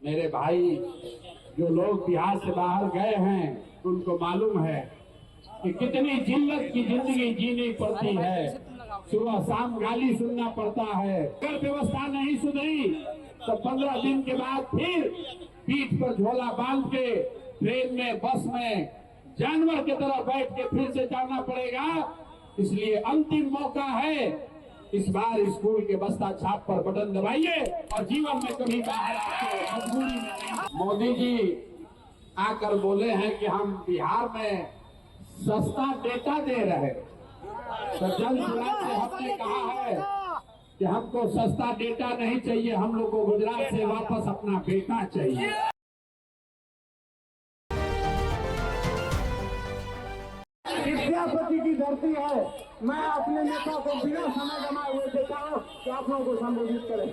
मेरे भाई जो लोग बिहार से बाहर गए हैं उनको मालूम है कि कितनी जिल्लत की जिंदगी जीनी पड़ती है। सुबह शाम गाली सुनना पड़ता है। अगर व्यवस्था नहीं सुधरी तो 15 दिन के बाद फिर पीठ पर झोला बांध के ट्रेन में, बस में जानवर की तरह बैठ के फिर से जाना पड़ेगा। इसलिए अंतिम मौका है, इस बार स्कूल के बस्ता छाप पर बटन दबाइए और जीवन में कभी बाहर आके मजबूरी में नहीं। मोदी जी आकर बोले हैं कि हम बिहार में सस्ता डेटा दे रहे, तो जन सुराज से हमने कहा है कि हमको सस्ता डेटा नहीं चाहिए, हम लोग को गुजरात से वापस अपना बेटा चाहिए। विद्यापति की धरती है। मैं अपने नेता को बिना समय गंवाए हुए देता हूँ कि आप लोगों को संबोधित करें।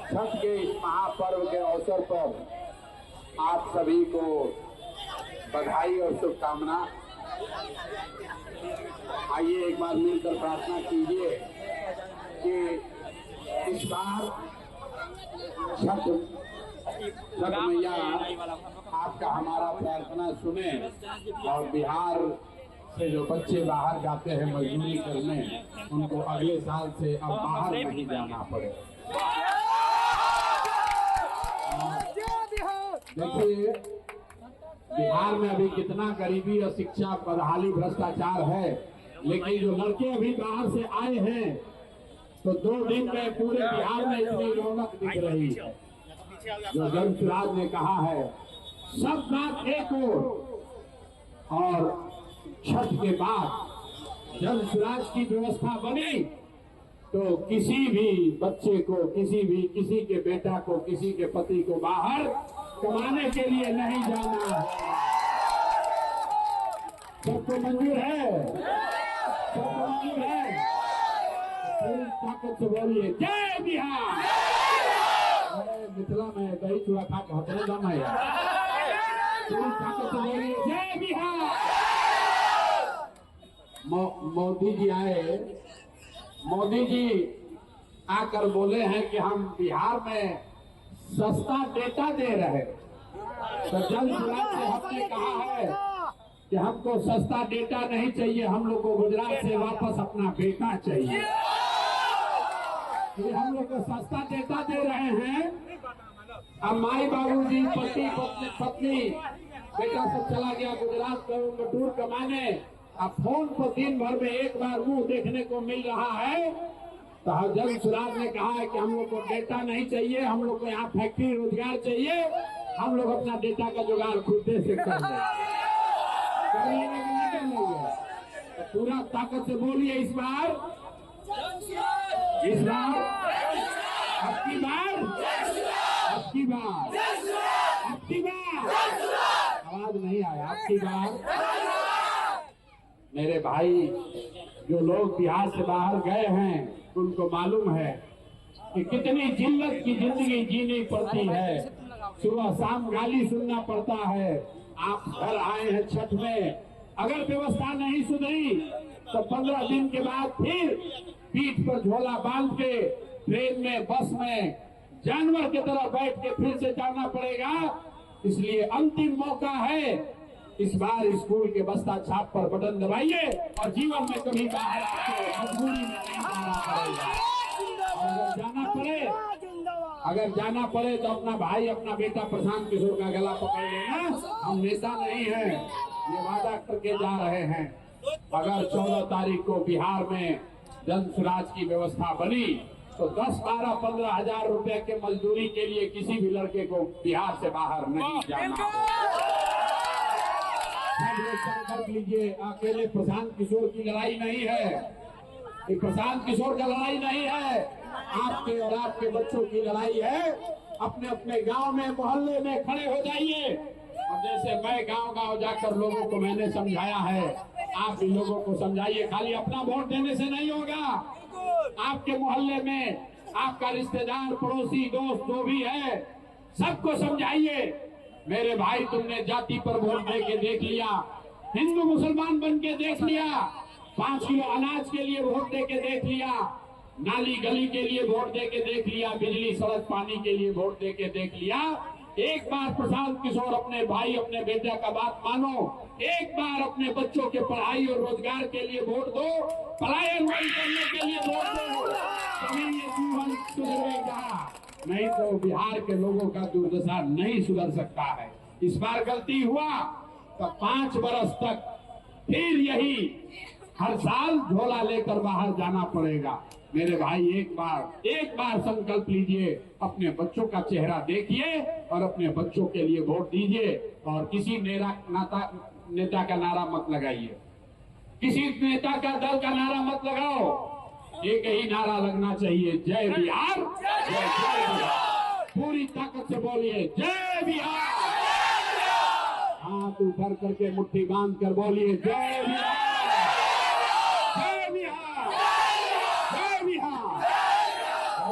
छठ के इस महापर्व के अवसर पर आप सभी को बधाई और शुभकामना। आइए एक बार मिलकर प्रार्थना कीजिए कि इस बार छठ मैया आपका हमारा प्रार्थना सुने और बिहार से जो बच्चे बाहर जाते हैं मजदूरी करने, उनको अगले साल से अब बाहर नहीं जाना पड़े। देखिए बिहार में अभी कितना गरीबी और शिक्षा, बदहाली, भ्रष्टाचार है, लेकिन जो लड़के अभी बाहर से आए हैं तो 2 दिन में पूरे बिहार में इतनी रौनक दिख रही है। जो जन सुराज ने कहा है सब बात एक और छठ के बाद जन सुराज की व्यवस्था बनी तो किसी भी बच्चे को, किसी के बेटा को, किसी के पति को बाहर कमाने के लिए नहीं जाना है। सबको मंजूर है? सबको मंजूर है? पूरी ताकत से बोलिए जय बिहार। मिथिला में दही चूड़ा खा के हथरे जाना है। पूरी ताकत से बोलिए जय बिहार। मोदी जी आए, मोदी जी आकर बोले हैं कि हम बिहार में सस्ता डेटा दे रहे, तो जन सुराज से हमने कहा है कि हमको सस्ता डेटा नहीं चाहिए, हम लोग को गुजरात से वापस अपना बेटा चाहिए। ये हम लोग को सस्ता डेटा दे रहे हैं। अब माई बाबूजी, पति पत्नी बेटा सब चला गया गुजरात टूर कमाने, अब फोन पर दिन भर में एक बार मुंह देखने को मिल रहा है। तो जन सुराज ने कहा है कि हम लोग को डेटा नहीं चाहिए, हम लोग को यहाँ फैक्ट्री रोजगार चाहिए, हम लोग अपना डेटा का जुगाड़ खुद से कर लेंगे। तो पूरा ताकत से बोलिए इस बार, आपकी बार, आवाज नहीं आया, आपकी बार। मेरे भाई जो लोग बिहार से बाहर गए हैं उनको मालूम है कि कितनी जिल्लत की जिंदगी जीनी पड़ती है। सुबह शाम गाली सुनना पड़ता है। आप घर आए हैं छठ में, अगर व्यवस्था नहीं सुधरी तो 15 दिन के बाद फिर पीठ पर झोला बांध के ट्रेन में, बस में जानवर की तरह बैठ के फिर से जाना पड़ेगा। इसलिए अंतिम मौका है, इस बार स्कूल के बस्ता छाप पर बटन दबाइए और जीवन में कभी बाहर आके मजबूरी में नहीं जाना पड़ेगा। अगर जाना पड़े तो अपना भाई, अपना बेटा प्रशांत किशोर का गला पकड़ लेना। हम नेता नहीं है, ये वादा करके जा रहे हैं। अगर 14 तारीख को बिहार में जन सुराज की व्यवस्था बनी तो 10, 12, 15 हजार रुपए के मजदूरी के लिए किसी भी लड़के को बिहार से बाहर नहीं जाना। संकल्प लीजिए, अकेले प्रशांत किशोर की लड़ाई नहीं है, ये प्रशांत किशोर का लड़ाई नहीं है, आपके और आपके बच्चों की लड़ाई है। अपने अपने गांव में, मोहल्ले में खड़े हो जाइए और जैसे मैं गांव जाकर लोगों को मैंने समझाया है, आप भी लोगों को समझाइए। खाली अपना वोट देने से नहीं होगा, आपके मोहल्ले में आपका रिश्तेदार, पड़ोसी, दोस्त जो भी है, सबको समझाइए। मेरे भाई, तुमने जाति पर वोट दे के देख लिया, हिंदू मुसलमान बन के देख लिया, 5 किलो अनाज के लिए वोट दे के देख लिया, नाली गली के लिए वोट दे के देख लिया, बिजली सड़क पानी के लिए वोट दे के देख लिया। एक बार प्रशांत किशोर अपने भाई अपने बेटा का बात मानो, एक बार अपने बच्चों के पढ़ाई और रोजगार के लिए वोट दो, पलायन बंद करने के लिए वोट दो, तभी ये जीवन सुधरेगा। नहीं तो बिहार के लोगों का दुर्दशा नहीं सुधर सकता है। इस बार गलती हुआ तो 5 बरस तक फिर यही हर साल झोला लेकर बाहर जाना पड़ेगा। मेरे भाई एक बार संकल्प लीजिए, अपने बच्चों का चेहरा देखिए और अपने बच्चों के लिए वोट दीजिए। और किसी नेता का नारा मत लगाइए, किसी नेता का दल का नारा मत लगाओ। एक ही नारा लगना चाहिए, जय बिहार, जय बिहार। पूरी ताकत से बोलिए जय बिहार। हाथ ऊपर करके मुट्ठी बांध कर बोलिए जय बिहार।